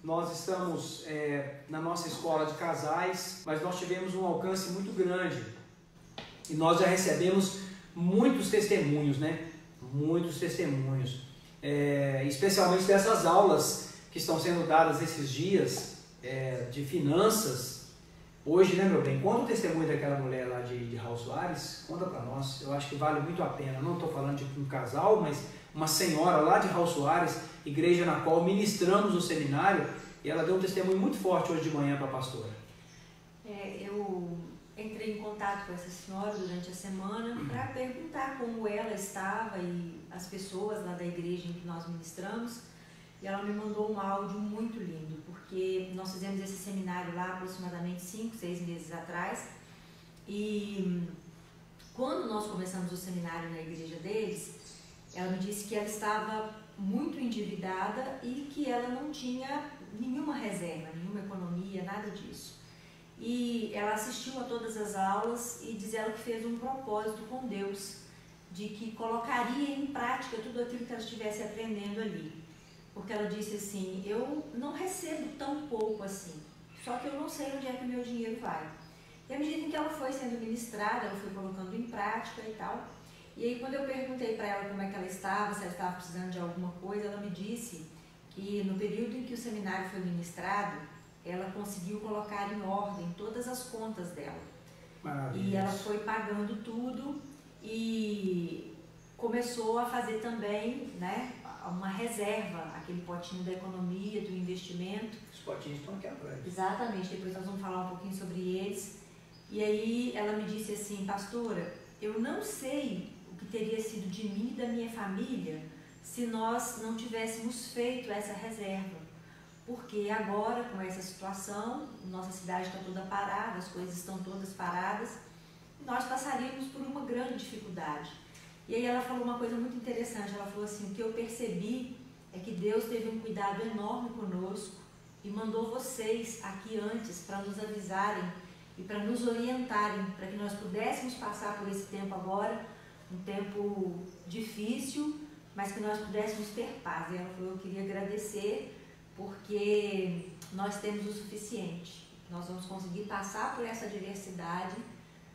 Nós estamos na nossa escola de casais, mas nós tivemos um alcance muito grande e nós já recebemos muitos testemunhos, né? Muitos testemunhos, especialmente dessas aulas que estão sendo dadas esses dias de finanças. Hoje, né, meu bem, conta o testemunho daquela mulher lá de Raul Soares, conta para nós, eu acho que vale muito a pena. Não estou falando de um casal, mas uma senhora lá de Raul Soares, igreja na qual ministramos o seminário, e ela deu um testemunho muito forte hoje de manhã para a pastora. Eu entrei em contato com essa senhora durante a semana para perguntar como ela estava e as pessoas lá da igreja em que nós ministramos, e ela me mandou um áudio muito lindo, porque nós fizemos esse seminário lá aproximadamente 5, 6 meses atrás, e quando nós começamos o seminário na igreja deles, ela me disse que ela estava muito endividada e que ela não tinha nenhuma reserva, nenhuma economia, nada disso. E ela assistiu a todas as aulas e diz ela que fez um propósito com Deus, de que colocaria em prática tudo aquilo que ela estivesse aprendendo ali. Porque ela disse assim, eu não recebo tão pouco assim, só que eu não sei onde é que o meu dinheiro vai. E à medida em que ela foi sendo ministrada, ela foi colocando em prática e tal. E aí quando eu perguntei para ela como é que ela estava, se ela estava precisando de alguma coisa, ela me disse que no período em que o seminário foi ministrado, ela conseguiu colocar em ordem todas as contas dela. Maravilha. E ela foi pagando tudo e começou a fazer também, né, uma reserva, aquele potinho da economia, do investimento. Os potinhos estão aqui atrás. Exatamente, depois nós vamos falar um pouquinho sobre eles. E aí ela me disse assim, pastora, eu não sei o que teria sido de mim e da minha família se nós não tivéssemos feito essa reserva. Porque agora, com essa situação, nossa cidade está toda parada, as coisas estão todas paradas, nós passaríamos por uma grande dificuldade. E aí ela falou uma coisa muito interessante, ela falou assim, o que eu percebi é que Deus teve um cuidado enorme conosco e mandou vocês aqui antes para nos avisarem e para nos orientarem, para que nós pudéssemos passar por esse tempo agora, um tempo difícil, mas que nós pudéssemos ter paz. E ela falou, eu queria agradecer porque nós temos o suficiente, nós vamos conseguir passar por essa adversidade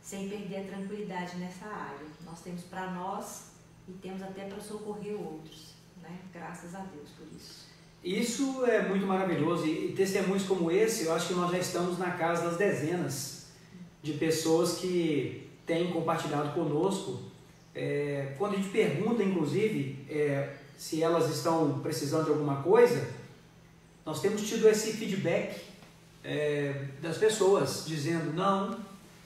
sem perder a tranquilidade nessa área. Nós temos para nós e temos até para socorrer outros, né? Graças a Deus por isso. Isso é muito maravilhoso e testemunhos como esse, eu acho que nós já estamos na casa das dezenas de pessoas que têm compartilhado conosco. Quando a gente pergunta, inclusive, se elas estão precisando de alguma coisa, nós temos tido esse feedback das pessoas dizendo, não,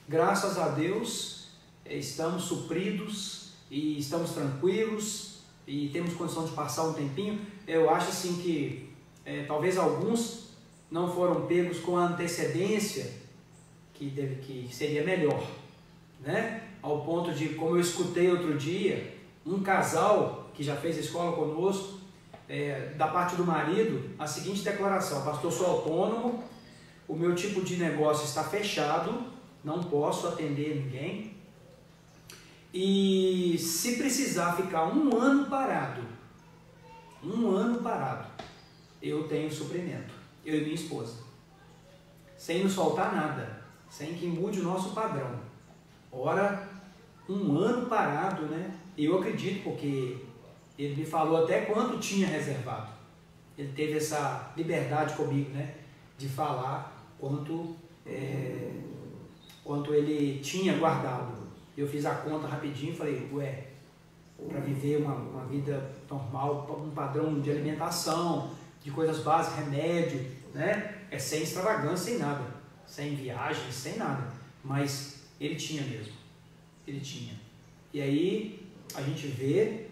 graças a Deus estamos supridos e estamos tranquilos e temos condição de passar um tempinho. Eu acho assim que talvez alguns não foram pegos com a antecedência que seria melhor, né? Ao ponto de, como eu escutei outro dia, um casal que já fez a escola conosco, da parte do marido, a seguinte declaração: pastor, sou autônomo, o meu tipo de negócio está fechado, não posso atender ninguém, e se precisar ficar um ano parado, eu tenho suprimento, eu e minha esposa, sem nos faltar nada, sem que mude o nosso padrão. Ora, um ano parado, né? Eu acredito, porque ele me falou até quanto tinha reservado. Ele teve essa liberdade comigo, né? De falar quanto ele tinha guardado. Eu fiz a conta rapidinho e falei, para viver uma vida normal, um padrão de alimentação, de coisas básicas, remédio, né? Sem extravagância, sem nada, sem viagens, sem nada. Mas ele tinha mesmo, ele tinha. E aí a gente vê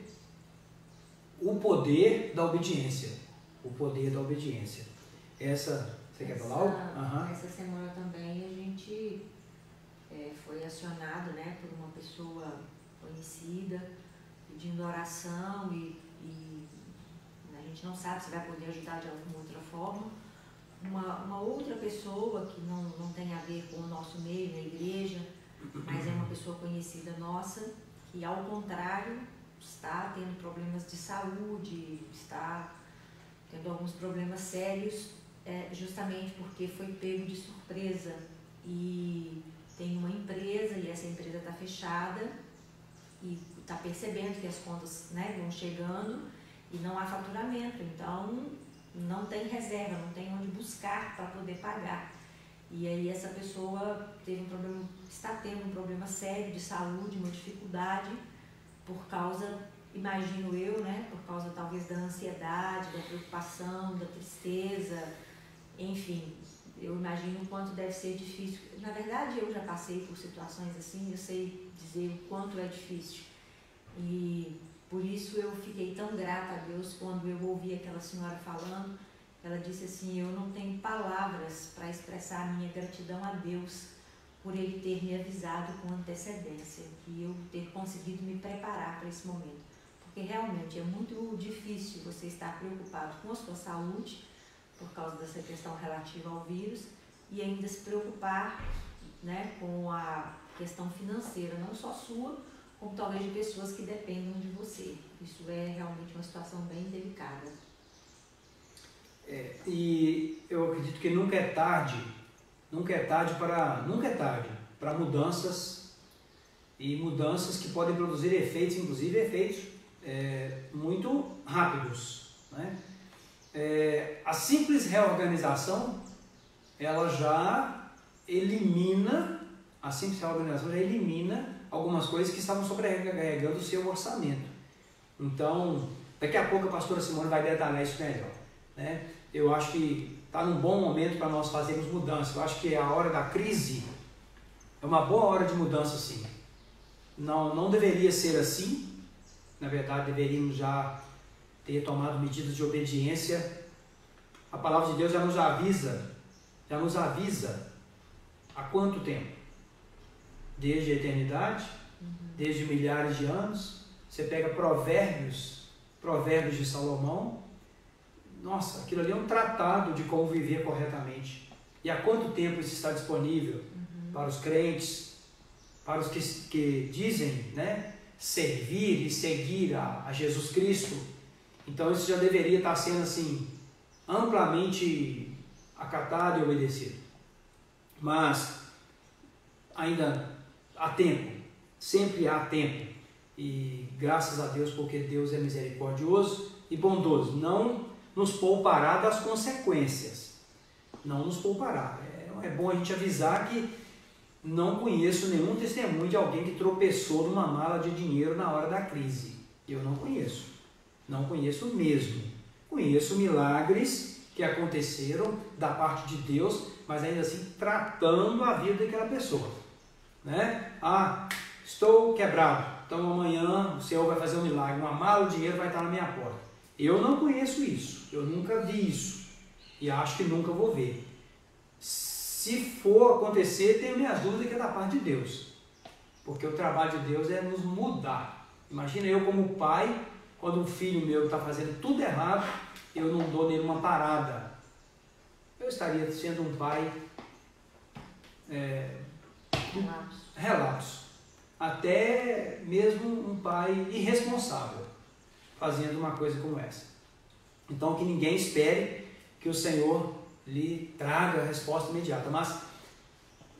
o poder da obediência, Você quer falar algo? Essa semana também a gente foi acionado, né, por uma pessoa conhecida, pedindo oração e a gente não sabe se vai poder ajudar de alguma outra forma. Uma outra pessoa que não tem a ver com o nosso meio, na igreja, mas é uma pessoa conhecida nossa, que ao contrário está tendo problemas de saúde, está tendo alguns problemas sérios. justamente porque foi pego de surpresa e tem uma empresa e essa empresa está fechada e está percebendo que as contas, né, vão chegando e não há faturamento, então não tem reserva, não tem onde buscar para poder pagar. E aí essa pessoa teve um problema, está tendo um problema sério de saúde, uma dificuldade por causa, imagino eu, né, por causa talvez da ansiedade, da preocupação, da tristeza, enfim, eu imagino o quanto deve ser difícil. Na verdade, eu já passei por situações assim, eu sei dizer o quanto é difícil. E por isso eu fiquei tão grata a Deus quando eu ouvi aquela senhora falando. Ela disse assim, eu não tenho palavras para expressar a minha gratidão a Deus por Ele ter me avisado com antecedência e eu ter conseguido me preparar para esse momento. Porque realmente é muito difícil você estar preocupado com a sua saúde, por causa dessa questão relativa ao vírus, e ainda se preocupar, né, com a questão financeira, não só sua, como talvez de pessoas que dependam de você. Isso é realmente uma situação bem delicada. E eu acredito que nunca é tarde para mudanças, e mudanças que podem produzir efeitos, inclusive efeitos muito rápidos, né? A simples reorganização, ela já elimina algumas coisas que estavam sobrecarregando o seu orçamento. Então, daqui a pouco a pastora Simone vai detalhar isso melhor, né? Eu acho que está num bom momento para nós fazermos mudanças. Eu acho que a hora da crise é uma boa hora de mudança, sim. Não deveria ser assim. Na verdade, deveríamos já ter tomado medidas de obediência. A palavra de Deus já nos avisa há quanto tempo? Desde a eternidade, desde milhares de anos. Você pega Provérbios de Salomão. Nossa, aquilo ali é um tratado de como viver corretamente. E há quanto tempo isso está disponível para os crentes, para os que dizem, né, servir e seguir a Jesus Cristo? Então isso já deveria estar sendo assim, amplamente acatado e obedecido. Mas ainda há tempo, sempre há tempo. E graças a Deus, porque Deus é misericordioso e bondoso, não nos poupará das consequências. Não nos poupará. É bom a gente avisar que não conheço nenhum testemunho de alguém que tropeçou numa mala de dinheiro na hora da crise. Eu não conheço. Não conheço mesmo. Conheço milagres que aconteceram da parte de Deus, mas ainda assim tratando a vida daquela pessoa, né? Estou quebrado, então amanhã o Senhor vai fazer um milagre, uma mala de dinheiro vai estar na minha porta. Eu não conheço isso, eu nunca vi isso e acho que nunca vou ver. Se for acontecer, tenho minhas dúvidas que é da parte de Deus, porque o trabalho de Deus é nos mudar. Imagina eu como pai, quando um filho meu está fazendo tudo errado, eu não dou nele uma parada. Eu estaria sendo um pai relapso, até mesmo um pai irresponsável, fazendo uma coisa como essa. Então que ninguém espere que o Senhor lhe traga a resposta imediata, mas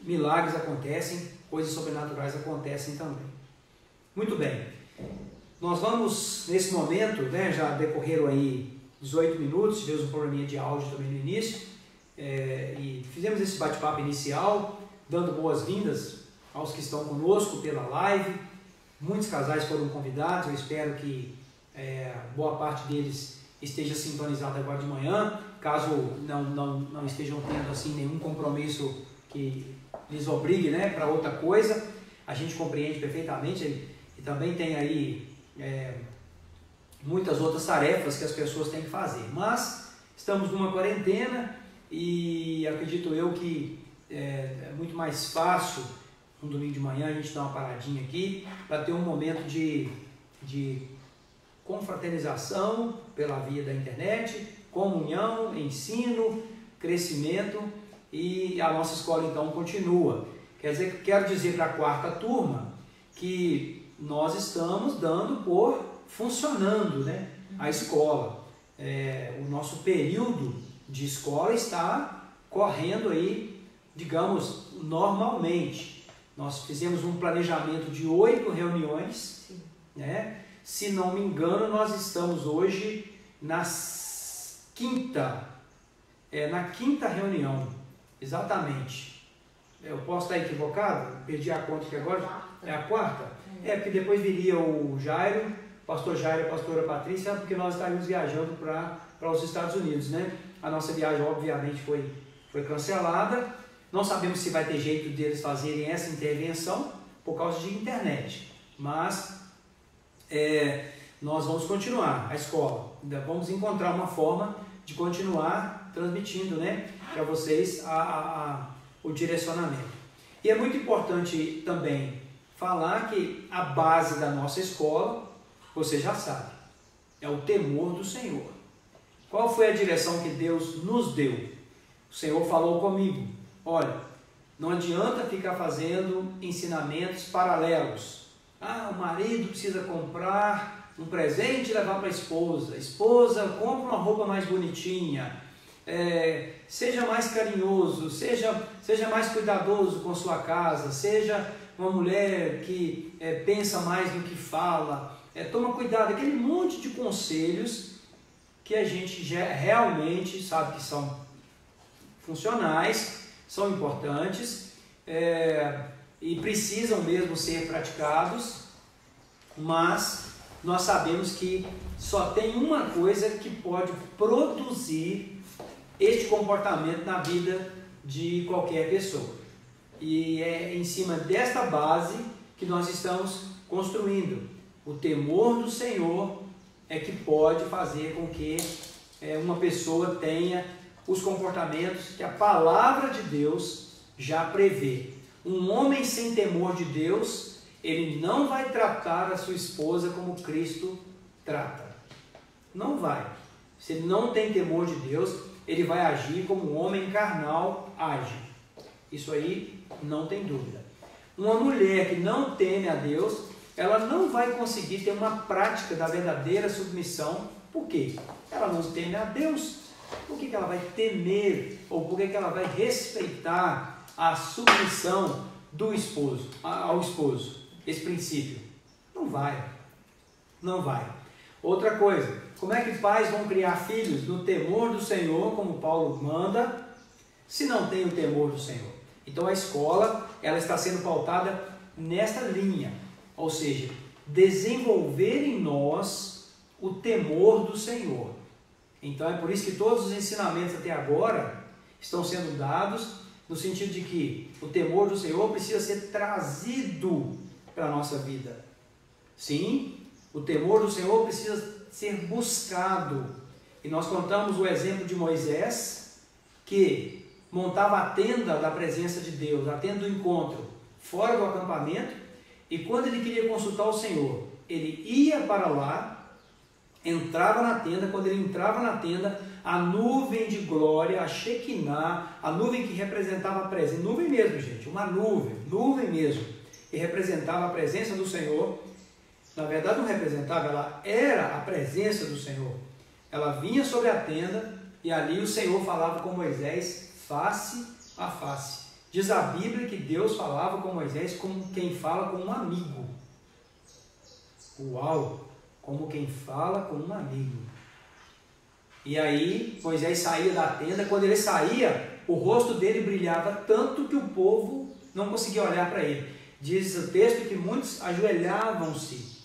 milagres acontecem, coisas sobrenaturais acontecem também. Muito bem, nós vamos nesse momento, né, já decorreram aí 18 minutos, tivemos um probleminha de áudio também no início, e fizemos esse bate-papo inicial, dando boas-vindas aos que estão conosco pela live. Muitos casais foram convidados, eu espero que boa parte deles esteja sintonizado agora de manhã. Caso não estejam tendo assim nenhum compromisso que lhes obrigue, né, para outra coisa, a gente compreende perfeitamente, e também tem aí muitas outras tarefas que as pessoas têm que fazer, mas estamos numa quarentena e acredito eu que é muito mais fácil um domingo de manhã a gente dar uma paradinha aqui para ter um momento de confraternização pela via da internet, comunhão, ensino, crescimento, e a nossa escola então continua. Quero dizer para a quarta turma que nós estamos dando funcionando, né, a escola. O nosso período de escola está correndo aí, digamos, normalmente. Nós fizemos um planejamento de 8 reuniões, né? Se não me engano, nós estamos hoje na quinta reunião, exatamente. Eu posso estar equivocado? Perdi a conta aqui agora. É a quarta? É, porque depois viria o Jairo, pastor Jairo e a pastora Patrícia, porque nós estaríamos viajando para os Estados Unidos, né? A nossa viagem, obviamente, foi cancelada. Não sabemos se vai ter jeito deles fazerem essa intervenção por causa de internet, mas nós vamos continuar a escola. Vamos encontrar uma forma de continuar transmitindo, né, para vocês o direcionamento. E é muito importante também falar que a base da nossa escola, você já sabe, é o temor do Senhor. Qual foi a direção que Deus nos deu? O Senhor falou comigo: olha, não adianta ficar fazendo ensinamentos paralelos. O marido precisa comprar um presente e levar para a esposa. A esposa compra uma roupa mais bonitinha. Seja mais carinhoso, seja mais cuidadoso com sua casa, seja uma mulher que pensa mais no que fala. Toma cuidado, aquele monte de conselhos que a gente já realmente sabe que são funcionais, são importantes e precisam mesmo ser praticados, mas nós sabemos que só tem uma coisa que pode produzir este comportamento na vida de qualquer pessoa, e é em cima desta base que nós estamos construindo. O temor do Senhor é que pode fazer com que uma pessoa tenha os comportamentos que a palavra de Deus já prevê. Um homem sem temor de Deus, ele não vai tratar a sua esposa como Cristo trata. Não vai. Se ele não tem temor de Deus, ele vai agir como um homem carnal age. Isso aí não tem dúvida. Uma mulher que não teme a Deus, ela não vai conseguir ter uma prática da verdadeira submissão. Por quê? Ela não teme a Deus. Por que ela vai temer, ou por que ela vai respeitar a submissão do esposo, ao esposo? Esse princípio. Não vai. Não vai. Outra coisa, como é que pais vão criar filhos no temor do Senhor, como Paulo manda, se não tem o temor do Senhor? Então a escola, ela está sendo pautada nesta linha, ou seja, desenvolver em nós o temor do Senhor. Então é por isso que todos os ensinamentos até agora estão sendo dados no sentido de que o temor do Senhor precisa ser trazido para a nossa vida. Sim, o temor do Senhor precisa ser buscado. E nós contamos o exemplo de Moisés, que montava a tenda da presença de Deus, a tenda do encontro, fora do acampamento, e quando ele queria consultar o Senhor, ele ia para lá, entrava na tenda. Quando ele entrava na tenda, a nuvem de glória, a Shekinah, a nuvem que representava a presença, nuvem mesmo, gente, uma nuvem mesmo, que representava a presença do Senhor. Na verdade não representava, ela era a presença do Senhor. Ela vinha sobre a tenda e ali o Senhor falava com Moisés face a face. Diz a Bíblia que Deus falava com Moisés como quem fala com um amigo. Uau! Como quem fala com um amigo. E aí Moisés saía da tenda. Quando ele saía, o rosto dele brilhava tanto que o povo não conseguia olhar para ele. Diz o texto que muitos ajoelhavam-se.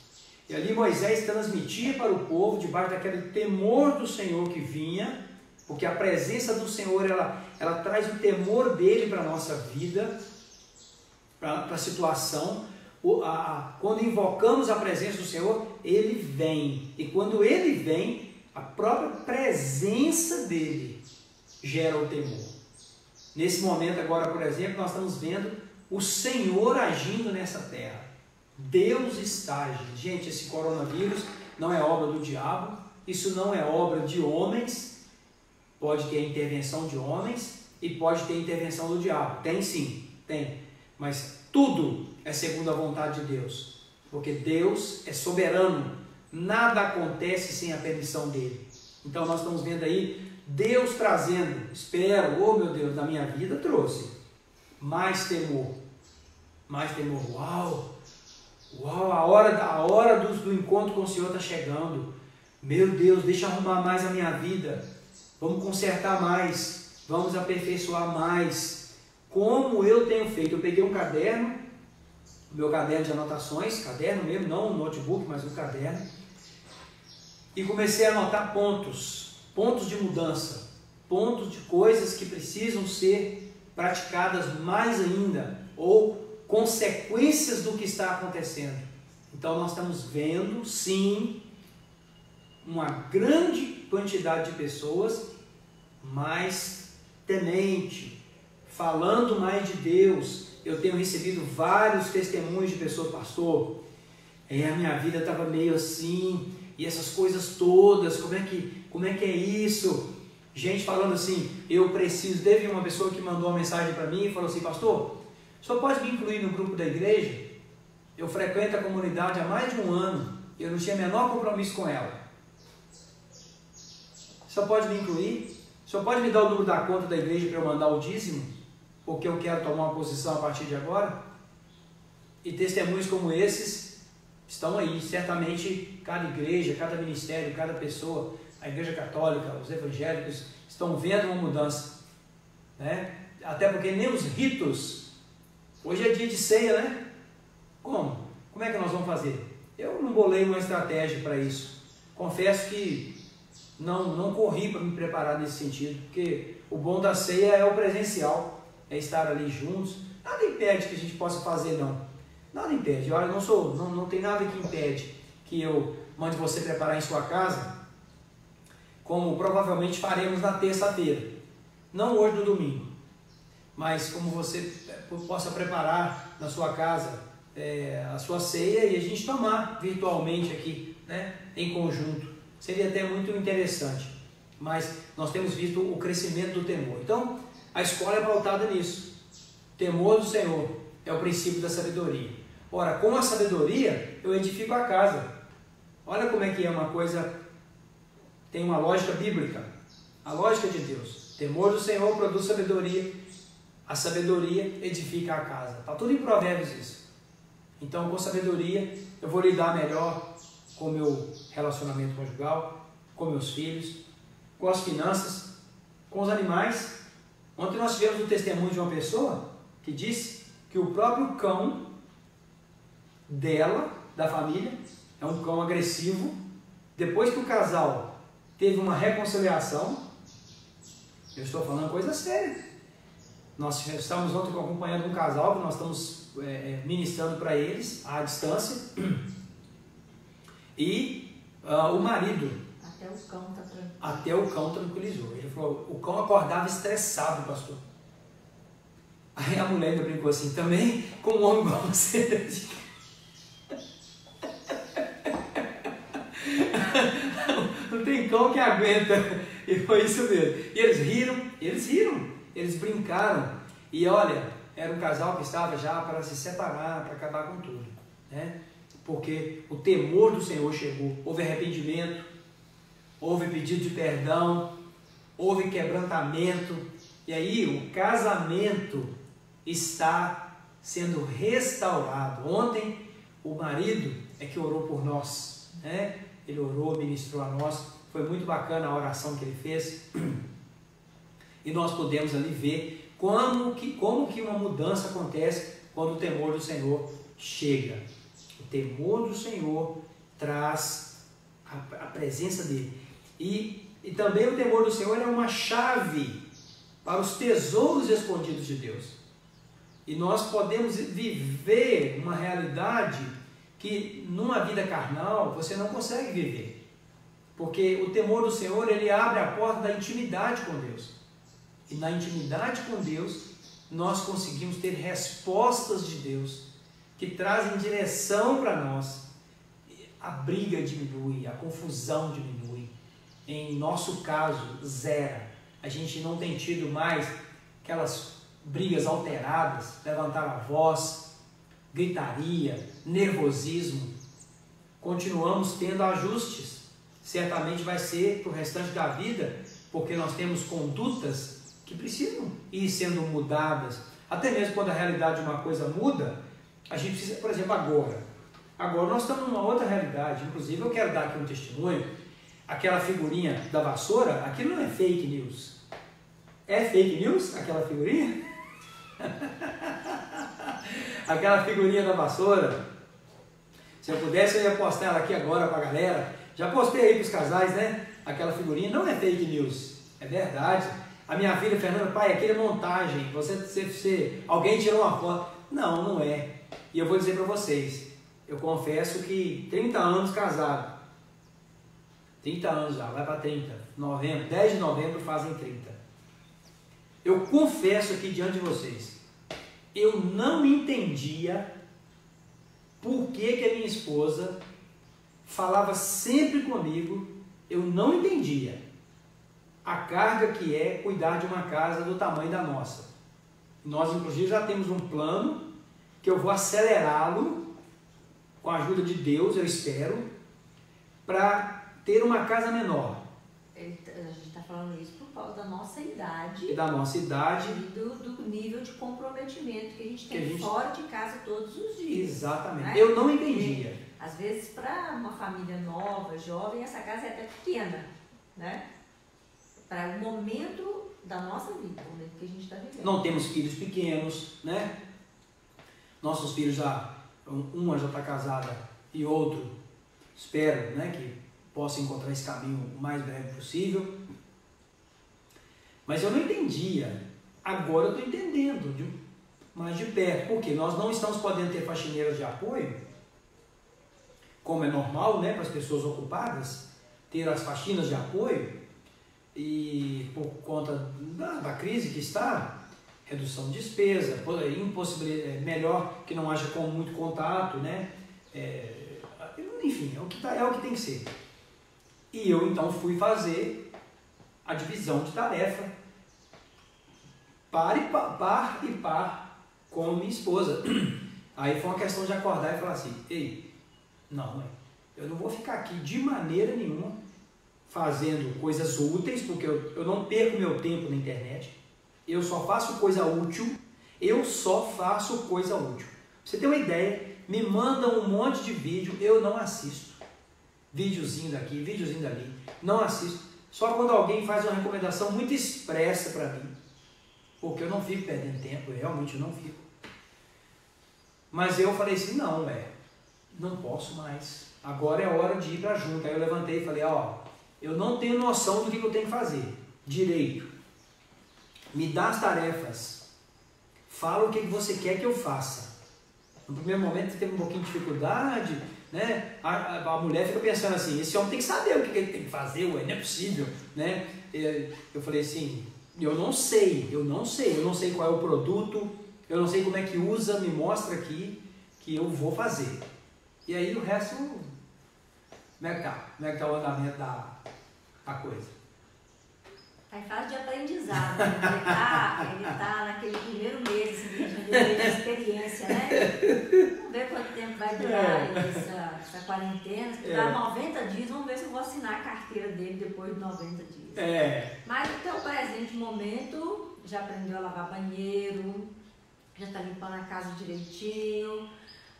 E ali Moisés transmitia para o povo, debaixo daquele temor do Senhor que vinha, porque a presença do Senhor, ela traz o temor dele para a nossa vida, para a situação. Quando invocamos a presença do Senhor, ele vem. E quando ele vem, a própria presença dele gera o temor. Nesse momento agora, por exemplo, nós estamos vendo o Senhor agindo nessa terra. Deus está agindo. Gente, esse coronavírus não é obra do diabo, isso não é obra de homens. Pode ter intervenção de homens e pode ter intervenção do diabo. Tem sim, tem. Mas tudo é segundo a vontade de Deus, porque Deus é soberano. Nada acontece sem a permissão dele. Então nós estamos vendo aí Deus trazendo, espero, oh meu Deus, na minha vida trouxe mais temor. Mais temor. Uau, a hora do encontro com o Senhor está chegando. Meu Deus, deixa eu arrumar mais a minha vida. Vamos consertar mais. Vamos aperfeiçoar mais. Como eu tenho feito? Eu peguei um caderno, meu caderno de anotações, caderno mesmo, não um notebook, mas um caderno, e comecei a anotar pontos de mudança, pontos de coisas que precisam ser praticadas mais ainda, ou consequências do que está acontecendo. Então nós estamos vendo, sim, uma grande quantidade de pessoas mais temente, falando mais de Deus. Eu tenho recebido vários testemunhos de pessoas, pastor, a minha vida estava meio assim, e essas coisas todas, como é que é isso? Gente falando assim, eu preciso. Teve uma pessoa que mandou uma mensagem para mim e falou assim, pastor, só pode me incluir no grupo da igreja? Eu frequento a comunidade há mais de um ano, eu não tinha o menor compromisso com ela. Só pode me incluir? Só pode me dar o número da conta da igreja para eu mandar o dízimo? Porque eu quero tomar uma posição a partir de agora? E testemunhos como esses estão aí, certamente cada igreja, cada ministério, cada pessoa, a igreja católica, os evangélicos, estão vendo uma mudança, né? Até porque nem os ritos, hoje é dia de ceia, né? Como é que nós vamos fazer? Eu não bolei uma estratégia para isso, confesso que não corri para me preparar nesse sentido, porque o bom da ceia é o presencial, é estar ali juntos. Nada impede que a gente possa fazer, nada impede. Olha, não tem nada que impede que eu mande você preparar em sua casa, como provavelmente faremos na terça-feira, não hoje no domingo, mas como você possa preparar na sua casa a sua ceia e a gente tomar virtualmente aqui, né, em conjunto. Seria até muito interessante, mas nós temos visto o crescimento do temor. Então, a escola é pautada nisso. Temor do Senhor é o princípio da sabedoria. Ora, com a sabedoria, eu edifico a casa. Olha como é que é uma coisa, tem uma lógica bíblica, a lógica de Deus. Temor do Senhor produz sabedoria, a sabedoria edifica a casa. Está tudo em Provérbios isso. Então, com sabedoria, eu vou lidar melhor com o meu relacionamento conjugal, com meus filhos, com as finanças, com os animais. Ontem nós tivemos um testemunho de uma pessoa que disse que o próprio cão dela, da família, é um cão agressivo. Depois que o casal teve uma reconciliação, eu estou falando coisa séria. Nós estamos ontem acompanhando um casal que nós estamos ministrando para eles à distância. E o marido, até o cão tranquilizou. Ele falou, o cão acordava estressado, pastor. Aí a mulher ainda brincou assim, também com um homem igual você. Não tem cão que aguenta. E foi isso mesmo. E eles riram, eles brincaram. E olha, era um casal que estava já para se separar, para acabar com tudo, né? Porque o temor do Senhor chegou, houve arrependimento, houve pedido de perdão, houve quebrantamento, e aí o casamento está sendo restaurado. Ontem o marido é que orou por nós, né? Ele orou, ministrou a nós, foi muito bacana a oração que ele fez, e nós podemos ali ver como que uma mudança acontece quando o temor do Senhor chega. O temor do Senhor traz a presença dele. E também o temor do Senhor é uma chave para os tesouros escondidos de Deus. E nós podemos viver uma realidade que numa vida carnal você não consegue viver. Porque o temor do Senhor, ele abre a porta da intimidade com Deus. E na intimidade com Deus, nós conseguimos ter respostas de Deus que trazem direção para nós. A briga diminui, a confusão diminui. Em nosso caso, zera. A gente não tem tido mais aquelas brigas alteradas, levantar a voz, gritaria, nervosismo. Continuamos tendo ajustes. Certamente vai ser para o restante da vida, porque nós temos condutas que precisam ir sendo mudadas. Até mesmo quando a realidade de uma coisa muda, a gente precisa, por exemplo, agora nós estamos numa outra realidade. Inclusive eu quero dar aqui um testemunho. Aquela figurinha da vassoura, aquilo não é fake news. É fake news aquela figurinha? Aquela figurinha da vassoura, se eu pudesse eu ia postar ela aqui agora para a galera. Já postei aí para os casais, né? Aquela figurinha não é fake news, é verdade. A minha filha Fernanda, pai, aquilo é montagem, alguém tirou uma foto. Não, não é. E eu vou dizer para vocês, eu confesso que 30 anos casado, 30 anos já, vai para 30, 10 de novembro fazem 30. Eu confesso aqui diante de vocês, eu não entendia por que a minha esposa falava sempre comigo, eu não entendia a carga que é cuidar de uma casa do tamanho da nossa. Nós, inclusive, já temos um plano que eu vou acelerá-lo com a ajuda de Deus, eu espero, para ter uma casa menor. A gente está falando isso por causa da nossa idade. E da nossa idade. E do nível de comprometimento que a gente tem fora de casa todos os dias. Exatamente. Né? Eu não entendia. Porque, às vezes, para uma família nova, jovem, essa casa é até pequena, né? Para o momento da nossa vida, o momento que a gente está vivendo. Não temos filhos pequenos, né? Nossos filhos uma já está casada e outro, espero, né, que possa encontrar esse caminho o mais breve possível. Mas eu não entendia. Agora eu estou entendendo mais de perto. Porque nós não estamos podendo ter faxineiras de apoio, como é normal, né, para as pessoas ocupadas, ter as faxinas de apoio. E por conta da crise que está, redução de despesa, melhor que não haja muito contato, né? Enfim, é o que tem que ser. E eu então fui fazer a divisão de tarefa par e par com minha esposa. Aí foi uma questão de acordar e falar assim, ei, não, eu não vou ficar aqui de maneira nenhuma fazendo coisas úteis, porque eu não perco meu tempo na internet, eu só faço coisa útil, Pra você ter uma ideia, me mandam um monte de vídeo, eu não assisto. Videozinho daqui, videozinho dali, não assisto. Só quando alguém faz uma recomendação muito expressa para mim, porque eu não fico perdendo tempo, eu realmente não fico. Mas eu falei assim, não posso mais, agora é hora de ir para junto. Aí eu levantei e falei, eu não tenho noção do que eu tenho que fazer direito. Me dá as tarefas, fala o que você quer que eu faça. No primeiro momento você teve um pouquinho de dificuldade, né? A mulher fica pensando assim, esse homem tem que saber o que ele tem que fazer, não é possível, né? Eu falei assim, eu não sei qual é o produto, eu não sei como é que usa, me mostra aqui que eu vou fazer. E aí o resto, como é que tá o andamento da coisa? Está em fase de aprendizado, ele tá naquele primeiro mês de experiência, né? Vamos ver quanto tempo vai durar essa quarentena. Se durar 90 dias, vamos ver se eu vou assinar a carteira dele depois de 90 dias. Mas até o presente momento, já aprendeu a lavar banheiro, já está limpando a casa direitinho,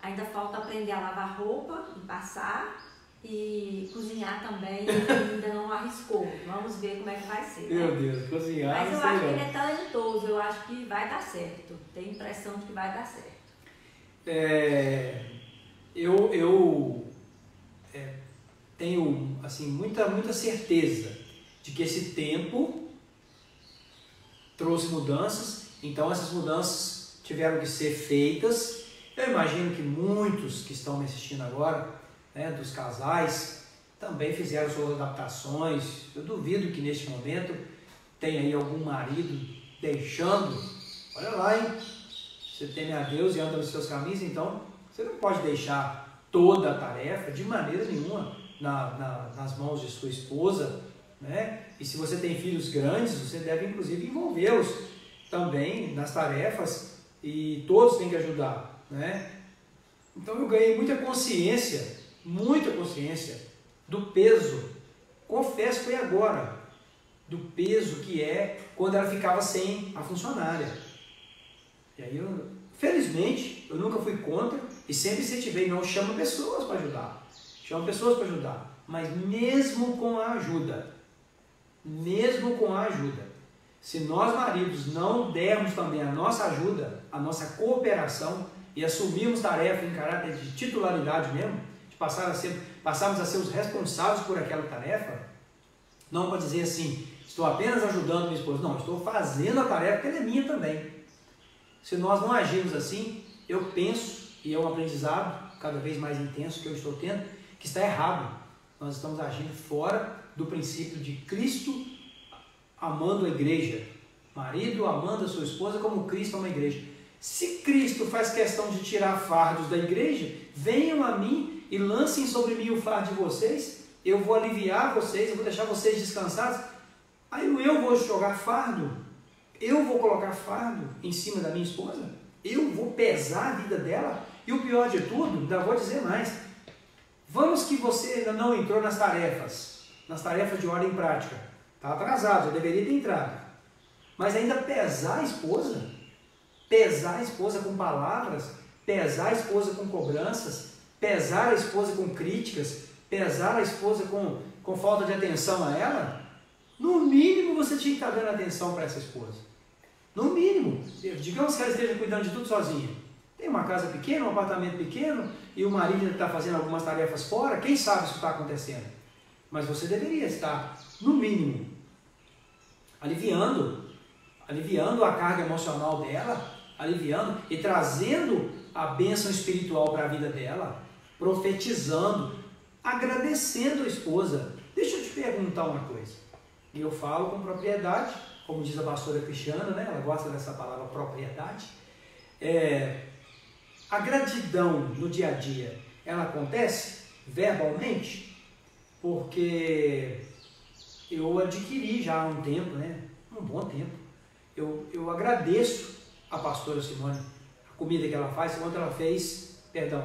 ainda falta aprender a lavar roupa e passar. E cozinhar também, ainda não arriscou. Vamos ver como é que vai ser. Meu Deus, cozinhar. Mas eu acho que ele é talentoso, eu acho que vai dar certo. Tenho a impressão de que vai dar certo. Eu tenho assim, muita certeza de que esse tempo trouxe mudanças, então essas mudanças tiveram que ser feitas. Eu imagino que muitos que estão me assistindo agora, né, dos casais, também fizeram suas adaptações. Eu duvido que neste momento tenha aí algum marido deixando. Olha lá, hein? Você teme a Deus e anda nos seus caminhos, então você não pode deixar toda a tarefa de maneira nenhuma nas mãos de sua esposa, né? E se você tem filhos grandes, você deve inclusive envolvê-los também nas tarefas, e todos têm que ajudar, né? Então eu ganhei muita consciência do peso. Confesso que foi agora. do peso que é quando ela ficava sem a funcionária. E aí, felizmente, eu nunca fui contra e sempre incentivei, não, chama pessoas para ajudar. Chama pessoas para ajudar. Mas mesmo com a ajuda, se nós maridos não dermos também a nossa ajuda, a nossa cooperação e assumirmos tarefa em caráter de titularidade mesmo, de passarmos a ser os responsáveis por aquela tarefa, não para dizer assim, estou apenas ajudando minha esposa, não, estou fazendo a tarefa porque ela é minha também. Se nós não agirmos assim, eu penso, e é um aprendizado cada vez mais intenso que eu estou tendo, que está errado. Nós estamos agindo fora do princípio de Cristo amando a igreja, marido amando a sua esposa como Cristo ama a igreja. Se Cristo faz questão de tirar fardos da igreja, venham a mim e lancem sobre mim o fardo de vocês, eu vou aliviar vocês, eu vou deixar vocês descansados. Aí eu vou jogar fardo, eu vou colocar fardo em cima da minha esposa, eu vou pesar a vida dela, e o pior de tudo, ainda vou dizer mais, vamos que você ainda não entrou nas tarefas de ordem prática, está atrasado, já deveria ter entrado, mas ainda pesar a esposa com palavras, pesar a esposa com cobranças, pesar a esposa com críticas, pesar a esposa com falta de atenção a ela, no mínimo você tinha que estar dando atenção para essa esposa. No mínimo. Digamos que ela esteja cuidando de tudo sozinha. Tem uma casa pequena, um apartamento pequeno, e o marido está fazendo algumas tarefas fora, quem sabe isso está acontecendo. Mas você deveria estar, no mínimo, aliviando a carga emocional dela, aliviando e trazendo a bênção espiritual para a vida dela, profetizando, agradecendo a esposa. Deixa eu te perguntar uma coisa, e eu falo com propriedade, como diz a pastora Cristiana, né? Ela gosta dessa palavra propriedade. A gratidão no dia a dia, ela acontece verbalmente? Porque eu adquiri já há um tempo, né? Um bom tempo. Eu agradeço a pastora Simone, a comida que ela faz.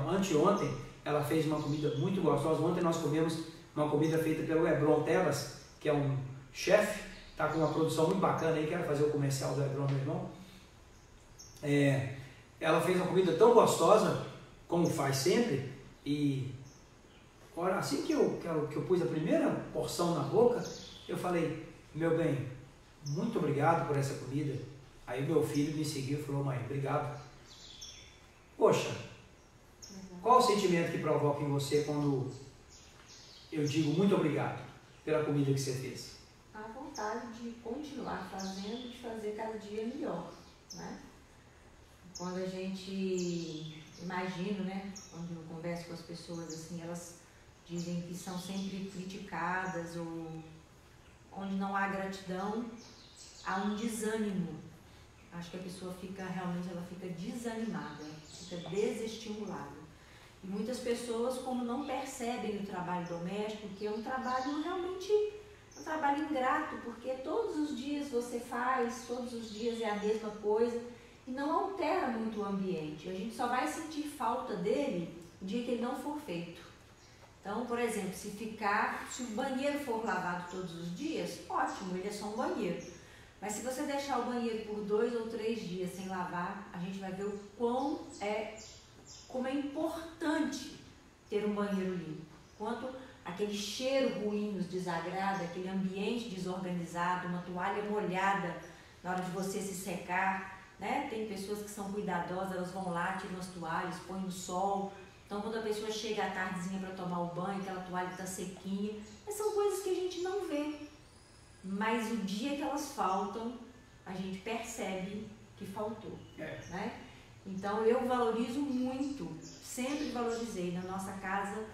Anteontem, ela fez uma comida muito gostosa. Ontem nós comemos uma comida feita pelo Hebron Tebas, que é um chefe, está com uma produção muito bacana aí, quero fazer o comercial do Hebron, meu irmão. Ela fez uma comida tão gostosa, como faz sempre, e assim que eu pus a primeira porção na boca, eu falei, meu bem, muito obrigado por essa comida. Aí meu filho me seguiu e falou, mãe, obrigado. Poxa, qual o sentimento que provoca em você quando eu digo muito obrigado pela comida que você fez? A vontade de continuar fazendo, de fazer cada dia melhor, né? Quando a gente imagina, né, quando eu converso com as pessoas assim, elas dizem que são sempre criticadas ou onde não há gratidão, há um desânimo. Acho que a pessoa fica desanimada, fica desestimulada. E muitas pessoas, como não percebem o trabalho doméstico, que é um trabalho realmente um trabalho ingrato, porque todos os dias você faz, todos os dias é a mesma coisa e não altera muito o ambiente. A gente só vai sentir falta dele no dia que ele não for feito. Então, por exemplo, se o banheiro for lavado todos os dias, ótimo, ele é só um banheiro. Mas se você deixar o banheiro por 2 ou 3 dias sem lavar, a gente vai ver como é importante ter um banheiro limpo. Quanto aquele cheiro ruim nos desagrada, aquele ambiente desorganizado, uma toalha molhada na hora de você se secar, né? Tem pessoas que são cuidadosas, elas vão lá, tiram as toalhas, põem no sol. Então, quando a pessoa chega à tardezinha para tomar o banho, aquela toalha está sequinha. Mas são coisas que a gente não vê. Mas o dia que elas faltam, a gente percebe que faltou, né? Então, eu valorizo muito, sempre valorizei. Na nossa casa,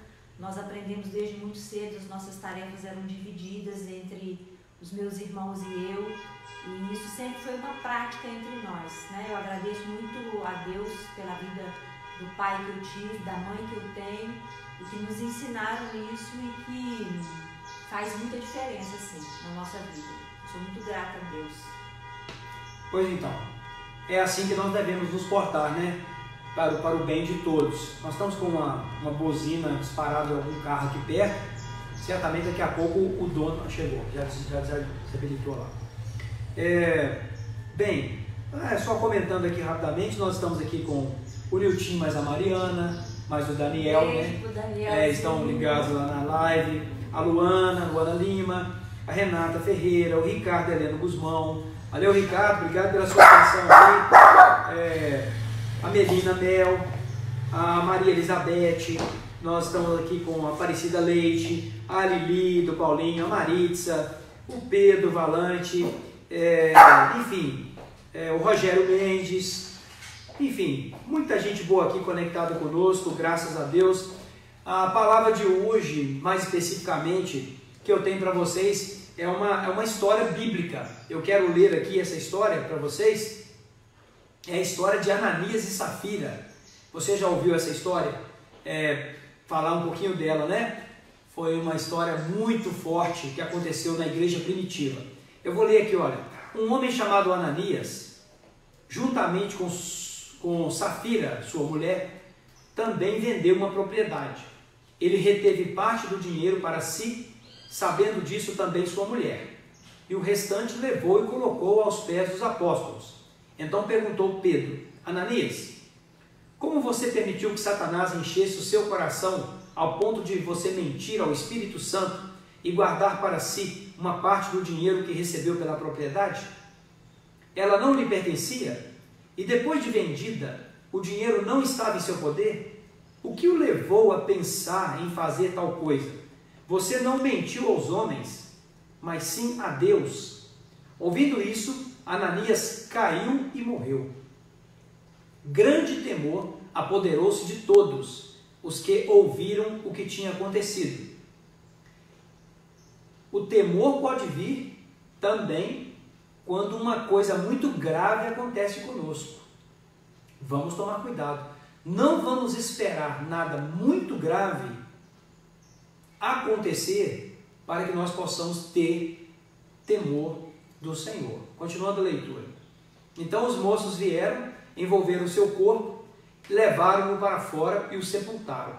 nós aprendemos desde muito cedo, as nossas tarefas eram divididas entre os meus irmãos e eu, e isso sempre foi uma prática entre nós, né? Eu agradeço muito a Deus pela vida do pai que eu tive, da mãe que eu tenho, e que nos ensinaram isso e que faz muita diferença, assim, na nossa vida. Eu sou muito grata a Deus. Pois então, é assim que nós devemos nos portar, né? Para o bem de todos. Nós estamos com uma buzina disparada em algum carro aqui perto, Certamente daqui a pouco o dono chegou, já desabilitou lá. Bem, só comentando aqui rapidamente, nós estamos aqui com o Nilton, mais a Mariana, mais o Daniel, né? Daniel, estão ligados lá na live, a Luana Lima, a Renata Ferreira, o Ricardo Heleno Guzmão. Valeu, Ricardo, obrigado pela sua atenção aí. A Melina Mel, a Maria Elizabeth, nós estamos aqui com a Aparecida Leite, a Lili do Paulinho, a Maritza, o Pedro Valante, enfim, o Rogério Mendes, enfim, muita gente boa aqui conectada conosco, graças a Deus. A palavra de hoje, mais especificamente, que eu tenho para vocês, é uma história bíblica. Eu quero ler aqui essa história para vocês. É a história de Ananias e Safira. Você já ouviu essa história? Falar um pouquinho dela, né? Foi uma história muito forte que aconteceu na igreja primitiva. Eu vou ler aqui, olha. Um homem chamado Ananias, juntamente com Safira, sua mulher, também vendeu uma propriedade. Ele reteve parte do dinheiro para si, sabendo disso também sua mulher. E o restante levou e colocou aos pés dos apóstolos. Então perguntou Pedro: Ananias, como você permitiu que Satanás enchesse o seu coração ao ponto de você mentir ao Espírito Santo e guardar para si uma parte do dinheiro que recebeu pela propriedade? Ela não lhe pertencia? E depois de vendida, o dinheiro não estava em seu poder? O que o levou a pensar em fazer tal coisa? Você não mentiu aos homens, mas sim a Deus. Ouvindo isso, Ananias caiu e morreu. Grande temor apoderou-se de todos os que ouviram o que tinha acontecido. O temor pode vir também quando uma coisa muito grave acontece conosco. Vamos tomar cuidado. Não vamos esperar nada muito grave acontecer para que nós possamos ter temor do Senhor. Continuando a leitura. Então os moços vieram, envolveram o seu corpo, levaram-no para fora e o sepultaram.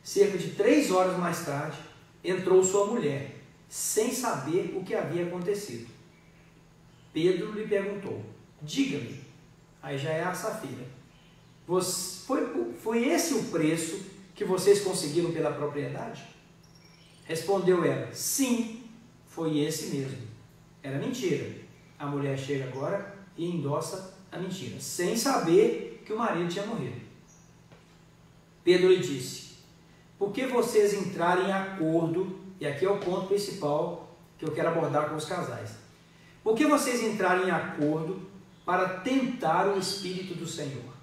Cerca de 3 horas mais tarde, entrou sua mulher, sem saber o que havia acontecido. Pedro lhe perguntou: diga-me, aí já é a Safira, foi esse o preço que vocês conseguiram pela propriedade? Respondeu ela: sim, foi esse mesmo. Era mentira. A mulher chega agora e endossa a mentira, sem saber que o marido tinha morrido. Pedro lhe disse: por que vocês entraram em acordo, e aqui é o ponto principal que eu quero abordar com os casais, por que vocês entraram em acordo para tentar o Espírito do Senhor?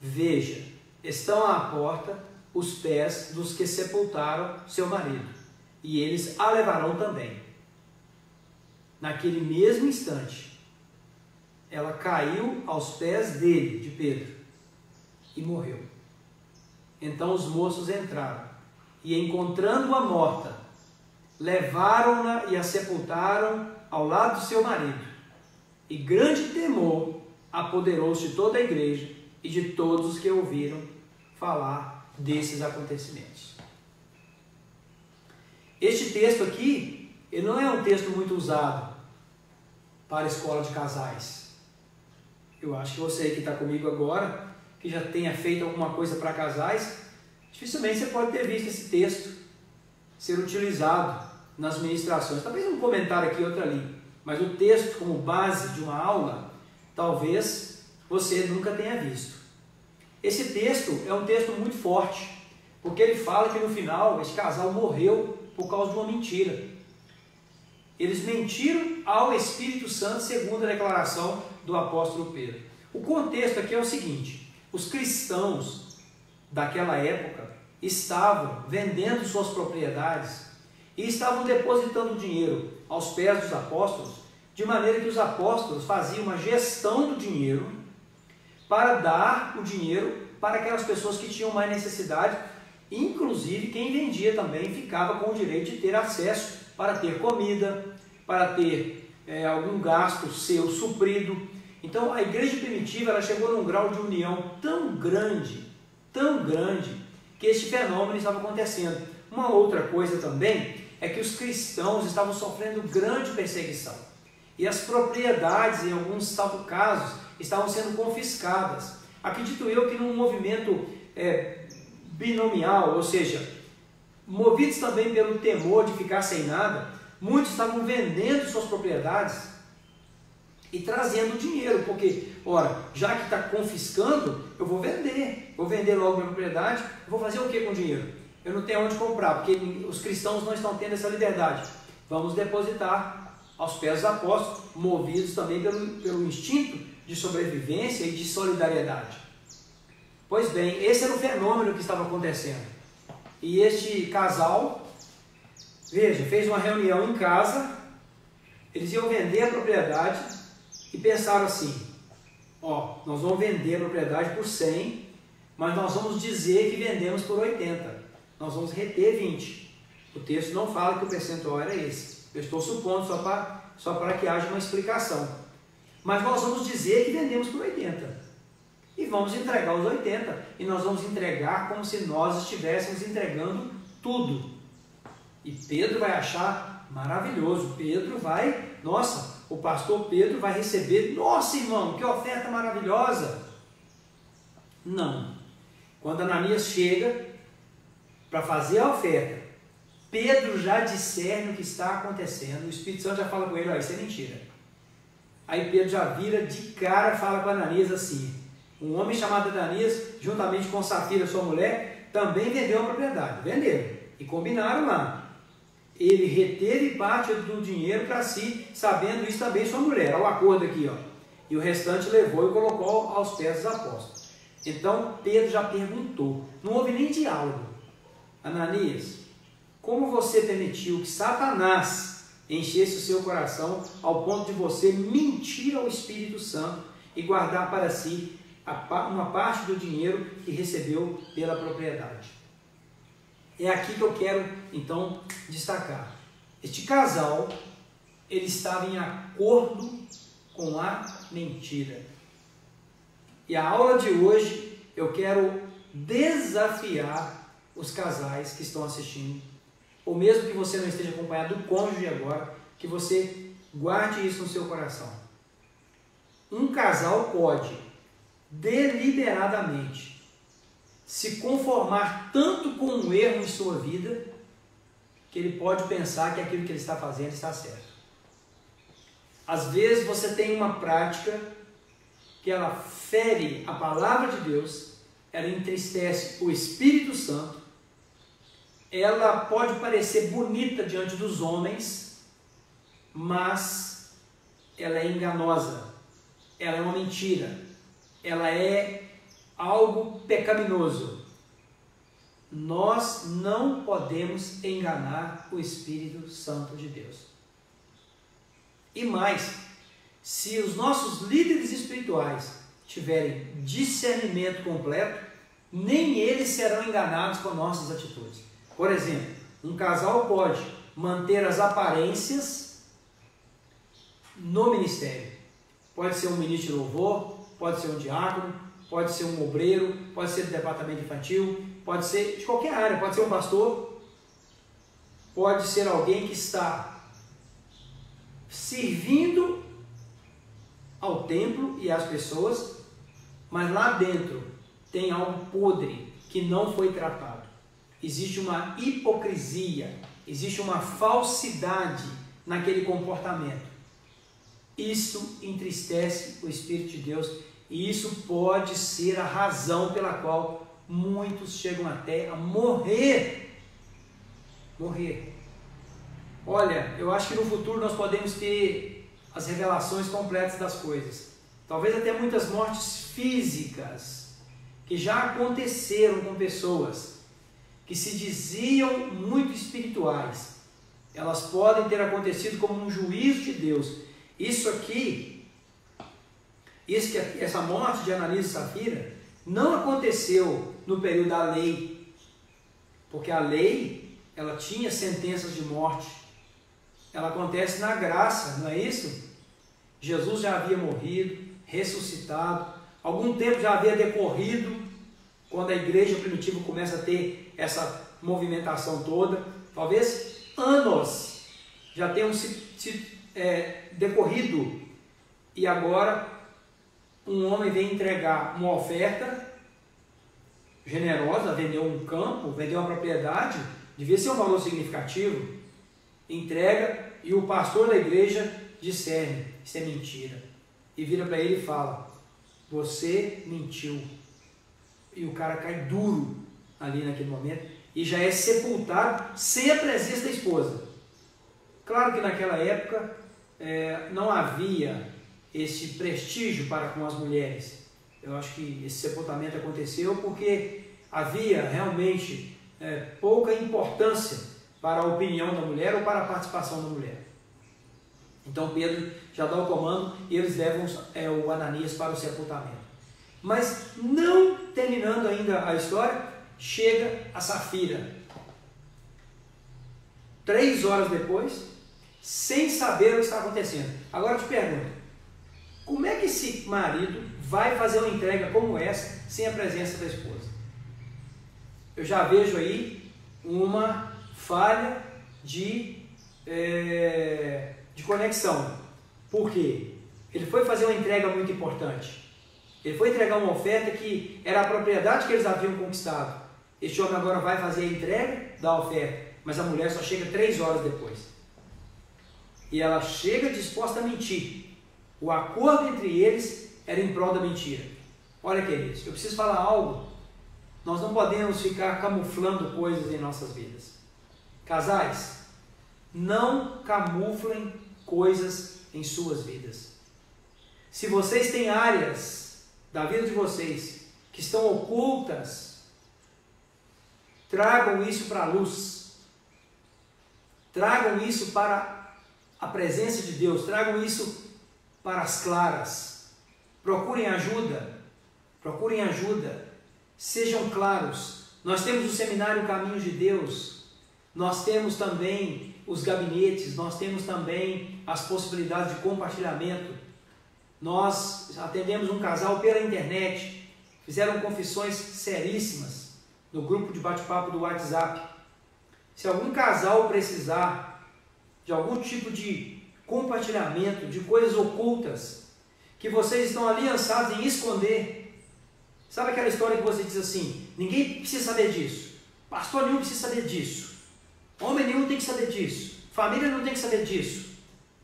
Veja, estão à porta os pés dos que sepultaram seu marido, e eles a levarão também. Naquele mesmo instante, ela caiu aos pés dele, de Pedro, e morreu. Então os moços entraram, e encontrando-a morta, levaram-na e a sepultaram ao lado do seu marido. E grande temor apoderou-se de toda a igreja e de todos os que ouviram falar desses acontecimentos. Este texto aqui, ele não é um texto muito usado para a escola de casais. Eu acho que você que está comigo agora, que já tenha feito alguma coisa para casais, dificilmente você pode ter visto esse texto ser utilizado nas ministrações. Talvez um comentário aqui, outro ali. Mas o texto como base de uma aula, talvez você nunca tenha visto. Esse texto é um texto muito forte, porque ele fala que no final esse casal morreu por causa de uma mentira. Eles mentiram ao Espírito Santo, segundo a declaração do apóstolo Pedro. O contexto aqui é o seguinte: os cristãos daquela época estavam vendendo suas propriedades e estavam depositando dinheiro aos pés dos apóstolos, de maneira que os apóstolos faziam uma gestão do dinheiro para dar o dinheiro para aquelas pessoas que tinham mais necessidade. Inclusive quem vendia também ficava com o direito de ter acesso para ter comida, para ter algum gasto seu suprido. Então a igreja primitiva ela chegou num grau de união tão grande, que este fenômeno estava acontecendo. Uma outra coisa também é que os cristãos estavam sofrendo grande perseguição. E as propriedades, em alguns casos, estavam sendo confiscadas. Acredito eu que num movimento binomial, ou seja, movidos também pelo temor de ficar sem nada, muitos estavam vendendo suas propriedades e trazendo dinheiro, porque, ora, já que está confiscando, eu vou vender logo minha propriedade, vou fazer o que com o dinheiro? Eu não tenho onde comprar, porque os cristãos não estão tendo essa liberdade. Vamos depositar aos pés dos apóstolos, movidos também pelo instinto de sobrevivência e de solidariedade. Pois bem, esse era o fenômeno que estava acontecendo. E este casal, veja, fez uma reunião em casa, eles iam vender a propriedade e pensaram assim, nós vamos vender a propriedade por 100, mas nós vamos dizer que vendemos por 80, nós vamos reter 20. O texto não fala que o percentual era esse, eu estou supondo só para que haja uma explicação. Mas nós vamos dizer que vendemos por 80 e vamos entregar os 80 e nós vamos entregar como se nós estivéssemos entregando tudo. E Pedro vai achar maravilhoso, o pastor Pedro vai receber, nossa irmão, que oferta maravilhosa. Não, quando Ananias chega para fazer a oferta, Pedro já discerne o que está acontecendo, o Espírito Santo já fala com ele, isso é mentira. Aí Pedro já vira de cara e fala com Ananias assim, um homem chamado Ananias, juntamente com Safira, sua mulher, também vendeu a propriedade, venderam, e combinaram lá. Ele reteve parte do dinheiro para si, sabendo isso também sua mulher, olha o acordo aqui, e o restante levou e colocou aos pés dos apóstolos. Então Pedro já perguntou, não houve nem diálogo. Ananias, como você permitiu que Satanás enchesse o seu coração ao ponto de você mentir ao Espírito Santo e guardar para si uma parte do dinheiro que recebeu pela propriedade? É aqui que eu quero então destacar. Este casal, ele estava em acordo com a mentira. E a aula de hoje eu quero desafiar os casais que estão assistindo, ou mesmo que você não esteja acompanhado do cônjuge agora, que você guarde isso no seu coração. Um casal pode deliberadamente se conformar tanto com um erro em sua vida, que ele pode pensar que aquilo que ele está fazendo está certo. Às vezes você tem uma prática que ela fere a palavra de Deus, ela entristece o Espírito Santo, ela pode parecer bonita diante dos homens, mas ela é enganosa, ela é uma mentira, ela é algo pecaminoso. Nós não podemos enganar o Espírito Santo de Deus. E mais, se os nossos líderes espirituais tiverem discernimento completo, nem eles serão enganados com nossas atitudes. Por exemplo, um casal pode manter as aparências no ministério. Pode ser um ministro de louvor, pode ser um diácono, pode ser um obreiro, pode ser do departamento infantil, pode ser de qualquer área, pode ser um pastor, pode ser alguém que está servindo ao templo e às pessoas, mas lá dentro tem algo podre que não foi tratado. Existe uma hipocrisia, existe uma falsidade naquele comportamento. Isso entristece o Espírito de Deus e isso pode ser a razão pela qual muitos chegam até a morrer. Olha, eu acho que no futuro nós podemos ter as revelações completas das coisas. Talvez até muitas mortes físicas que já aconteceram com pessoas que se diziam muito espirituais. Elas podem ter acontecido como um juízo de Deus. Essa morte de Ananias e Safira não aconteceu no período da lei, porque a lei ela tinha sentenças de morte. Ela acontece na graça, não é isso? Jesus já havia morrido, ressuscitado, algum tempo já havia decorrido, quando a igreja primitiva começa a ter essa movimentação toda, talvez anos já tenham decorrido, e agora um homem vem entregar uma oferta generosa, vendeu um campo, vendeu uma propriedade, devia ser um valor significativo, entrega, e o pastor da igreja discerne, isso é mentira, e vira para ele e fala, você mentiu, e o cara cai duro ali naquele momento, e já é sepultado sem a presença da esposa. Claro que naquela época não havia esse prestígio para com as mulheres. Eu acho que esse sepultamento aconteceu porque havia realmente pouca importância para a opinião da mulher ou para a participação da mulher. Então Pedro já dá o comando e eles levam o Ananias para o sepultamento. Mas não terminando ainda a história, chega a Safira. 3 horas depois, sem saber o que está acontecendo. Agora eu te pergunto, como é que esse marido vai fazer uma entrega como essa sem a presença da esposa? Eu já vejo aí uma falha de conexão. Por quê? Ele foi fazer uma entrega muito importante. Ele foi entregar uma oferta que era a propriedade que eles haviam conquistado. Este homem agora vai fazer a entrega da oferta, mas a mulher só chega 3 horas depois. E ela chega disposta a mentir. O acordo entre eles era em prol da mentira. Olha, queridos, eu preciso falar algo. Nós não podemos ficar camuflando coisas em nossas vidas. Casais, não camuflem coisas em suas vidas. Se vocês têm áreas da vida de vocês que estão ocultas, tragam isso para a luz. Tragam isso para a presença de Deus. Tragam isso para as claras. Procurem ajuda. Procurem ajuda. Sejam claros. Nós temos o seminário Caminhos de Deus. Nós temos também os gabinetes. Nós temos também as possibilidades de compartilhamento. Nós atendemos um casal pela internet. Fizeram confissões seríssimas no grupo de bate-papo do WhatsApp. Se algum casal precisar de algum tipo de compartilhamento, de coisas ocultas, que vocês estão aliançados em esconder, sabe aquela história que você diz assim, ninguém precisa saber disso, pastor nenhum precisa saber disso, homem nenhum tem que saber disso, família não tem que saber disso.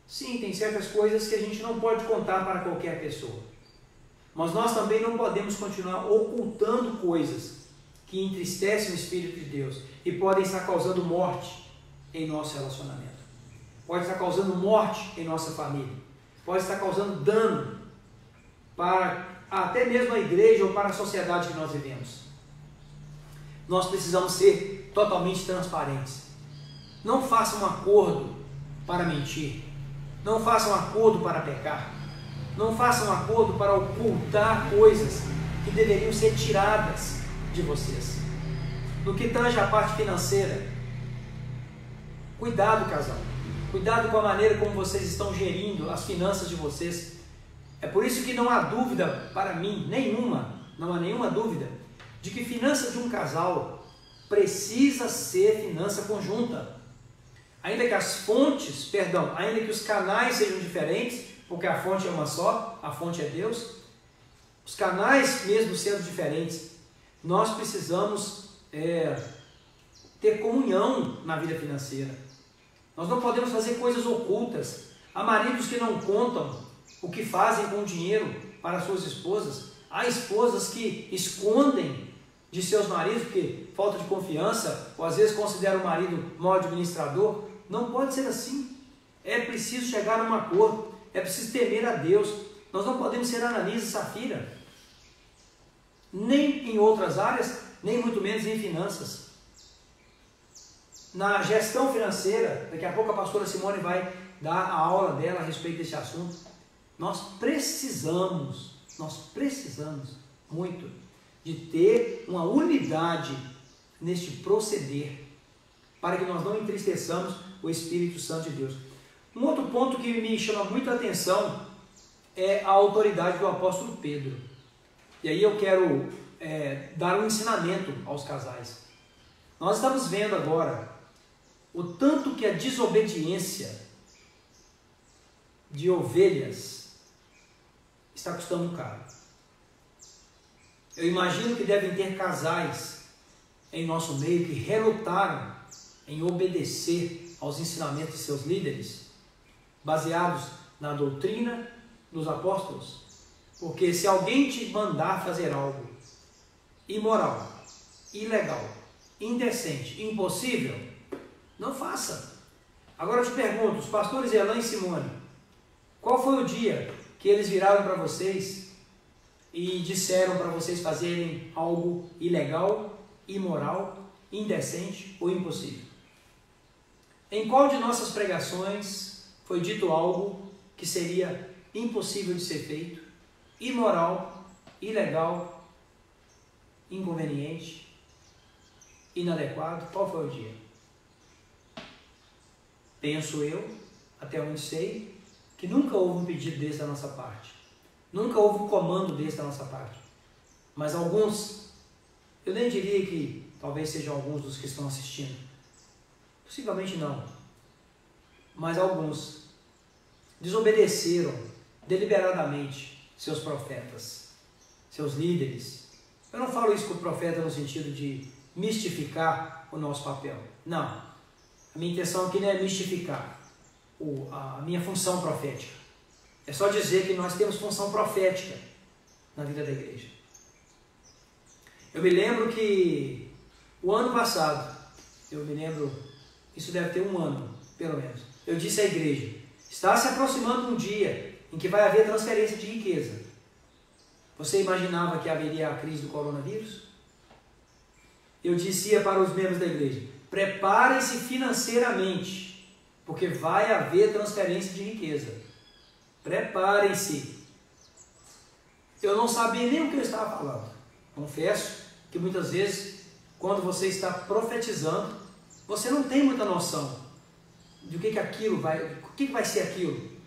Sim, tem certas coisas que a gente não pode contar para qualquer pessoa, mas nós também não podemos continuar ocultando coisas que entristecem o Espírito de Deus e podem estar causando morte em nosso relacionamento, pode estar causando morte em nossa família, pode estar causando dano para até mesmo a igreja ou para a sociedade que nós vivemos. Nós precisamos ser totalmente transparentes. Não faça um acordo para mentir, não faça um acordo para pecar, não faça um acordo para ocultar coisas que deveriam ser tiradas de vocês. No que tange a parte financeira, cuidado, casal. Cuidado com a maneira como vocês estão gerindo as finanças de vocês. É por isso que não há dúvida para mim, não há nenhuma dúvida, de que finança de um casal precisa ser finança conjunta. Ainda que os canais sejam diferentes, porque a fonte é uma só, a fonte é Deus, os canais mesmo sendo diferentes, nós precisamos ter comunhão na vida financeira. Nós não podemos fazer coisas ocultas. Há maridos que não contam o que fazem com o dinheiro para suas esposas. Há esposas que escondem de seus maridos porque falta de confiança, ou às vezes consideram o marido mau administrador. Não pode ser assim. É preciso chegar a um acordo. É preciso temer a Deus. Nós não podemos ser Ananias e Safira, nem em outras áreas, nem muito menos em finanças. Na gestão financeira, daqui a pouco a pastora Simone vai dar a aula dela a respeito desse assunto. Nós precisamos muito de ter uma unidade neste proceder, para que nós não entristeçamos o Espírito Santo de Deus. Um outro ponto que me chama muito a atenção é a autoridade do apóstolo Pedro. E aí eu quero dar um ensinamento aos casais. Nós estamos vendo agora o tanto que a desobediência de ovelhas está custando caro. Eu imagino que devem ter casais em nosso meio que relutaram em obedecer aos ensinamentos de seus líderes, baseados na doutrina dos apóstolos. Porque se alguém te mandar fazer algo imoral, ilegal, indecente, impossível, não faça. Agora eu te pergunto, os pastores Elan e Simone, qual foi o dia que eles viraram para vocês e disseram para vocês fazerem algo ilegal, imoral, indecente ou impossível? Em qual de nossas pregações foi dito algo que seria impossível de ser feito, imoral, ilegal, inconveniente, inadequado? Qual foi o dia? Penso eu, até onde sei, que nunca houve um pedido desse da nossa parte. Nunca houve um comando desse da nossa parte. Mas alguns, eu nem diria que talvez sejam alguns dos que estão assistindo. Possivelmente não. Mas alguns desobedeceram deliberadamente seus profetas, seus líderes. Eu não falo isso com o profeta no sentido de mistificar o nosso papel. Não. A minha intenção aqui não é mistificar a minha função profética. É só dizer que nós temos função profética na vida da igreja. Eu me lembro que o ano passado, isso deve ter um ano, pelo menos, eu disse à igreja, está se aproximando um dia em que vai haver transferência de riqueza. Você imaginava que haveria a crise do coronavírus? Eu dizia para os membros da igreja, preparem-se financeiramente, porque vai haver transferência de riqueza. Preparem-se. Eu não sabia nem o que eu estava falando. Confesso que muitas vezes, quando você está profetizando, você não tem muita noção do que aquilo vai, o que vai ser aquilo.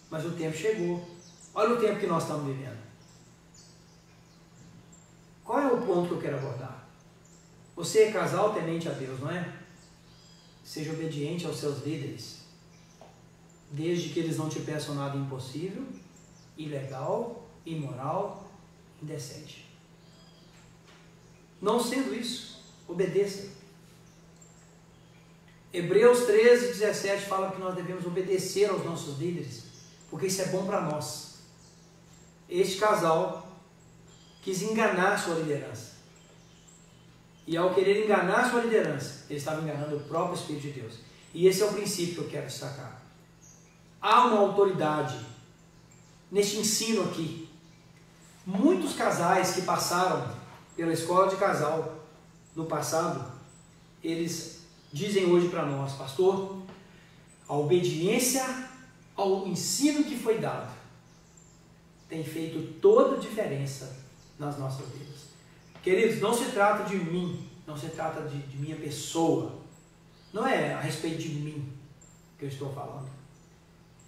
Mas o tempo chegou. Olha o tempo que nós estamos vivendo. Qual é o ponto que eu quero abordar? Você é casal temente a Deus, não é? Seja obediente aos seus líderes, desde que eles não te peçam nada impossível, ilegal, imoral, indecente. Não sendo isso, obedeça. Hebreus 13:17 fala que nós devemos obedecer aos nossos líderes, porque isso é bom para nós. Este casal quis enganar sua liderança. E ao querer enganar sua liderança, ele estava enganando o próprio Espírito de Deus. E esse é o princípio que eu quero destacar. Há uma autoridade neste ensino aqui. Muitos casais que passaram pela escola de casal no passado, eles dizem hoje para nós, pastor, a obediência ao ensino que foi dado tem feito toda a diferença nas nossas vidas. Queridos, não se trata de mim, não se trata de minha pessoa, não é a respeito de mim que eu estou falando,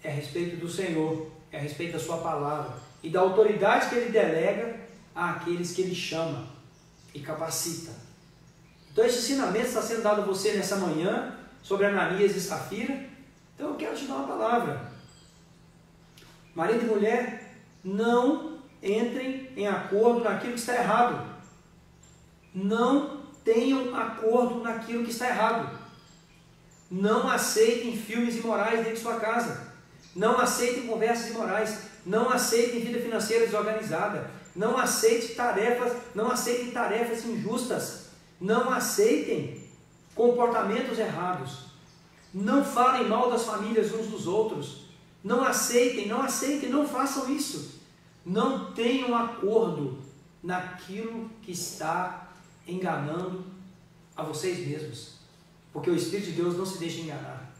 é a respeito do Senhor, é a respeito da sua palavra e da autoridade que Ele delega àqueles que Ele chama e capacita. Então esse ensinamento está sendo dado a você nessa manhã sobre Ananias e Safira. Então eu quero te dar uma palavra. Marido e mulher, não entrem em acordo naquilo que está errado. Não tenham acordo naquilo que está errado. Não aceitem filmes imorais dentro de sua casa. Não aceitem conversas imorais. Não aceitem vida financeira desorganizada. Não aceitem tarefas injustas. Não aceitem comportamentos errados. Não falem mal das famílias uns dos outros. Não aceitem, não façam isso. Não tenham acordo naquilo que está enganando a vocês mesmos. Porque o Espírito de Deus não se deixa enganar.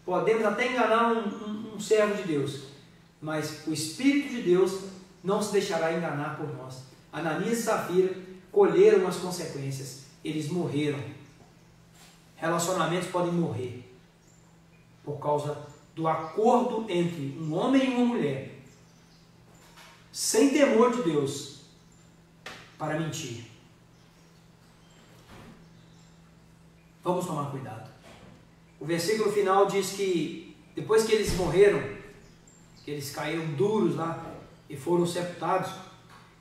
Podemos até enganar um servo de Deus, mas o Espírito de Deus não se deixará enganar por nós. Ananias e Safira colheram as consequências. Eles morreram. Relacionamentos podem morrer por causa do acordo entre um homem e uma mulher, sem temor de Deus, para mentir. Vamos tomar cuidado. O versículo final diz que depois que eles morreram, que eles caíram duros lá e foram sepultados,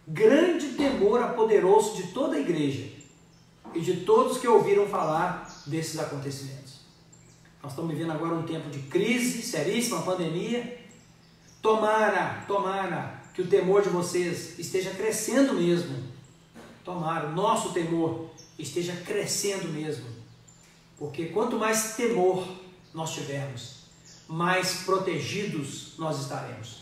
grande temor apoderou-se de toda a igreja e de todos que ouviram falar desses acontecimentos. Nós estamos vivendo agora um tempo de crise seríssima, pandemia. Tomara que o temor de vocês esteja crescendo mesmo. Tomara, o nosso temor esteja crescendo mesmo. Porque quanto mais temor nós tivermos, mais protegidos nós estaremos.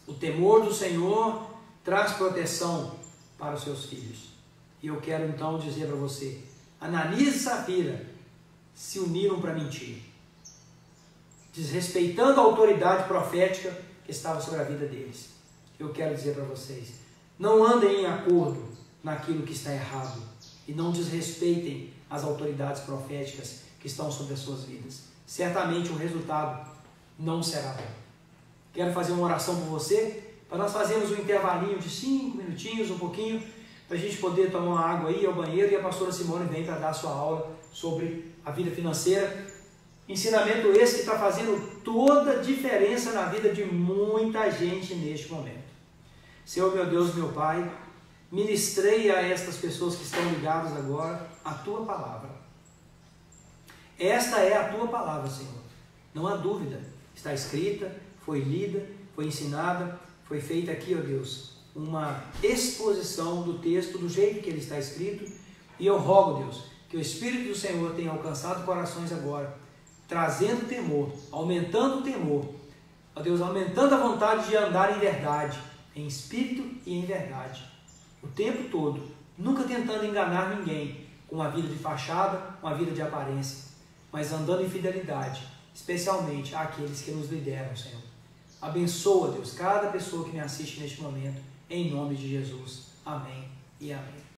O temor do Senhor traz proteção para os seus filhos. E eu quero então dizer para você, Ananias e Safira se uniram para mentir, desrespeitando a autoridade profética que estava sobre a vida deles. Eu quero dizer para vocês, não andem em acordo naquilo que está errado e não desrespeitem as autoridades proféticas que estão sobre as suas vidas. Certamente o resultado não será bom. Quero fazer uma oração por você, para nós fazermos um intervalinho de 5 minutinhos, um pouquinho, para a gente poder tomar uma água aí, ao banheiro, e a pastora Simone vem para dar a sua aula sobre a vida financeira. Ensinamento esse que está fazendo toda a diferença na vida de muita gente neste momento. Senhor, meu Deus, meu Pai, ministrei a estas pessoas que estão ligadas agora a Tua Palavra. Esta é a Tua Palavra, Senhor. Não há dúvida. Está escrita, foi lida, foi ensinada, foi feita aqui, ó Deus, uma exposição do texto do jeito que ele está escrito. E eu rogo, Deus, que o Espírito do Senhor tenha alcançado corações agora, trazendo temor, aumentando o temor, ó Deus, aumentando a vontade de andar em verdade, em espírito e em verdade, o tempo todo, nunca tentando enganar ninguém com uma vida de fachada, uma vida de aparência, mas andando em fidelidade, especialmente àqueles que nos lideram, Senhor. Abençoa, Deus, cada pessoa que me assiste neste momento, em nome de Jesus. Amém e amém.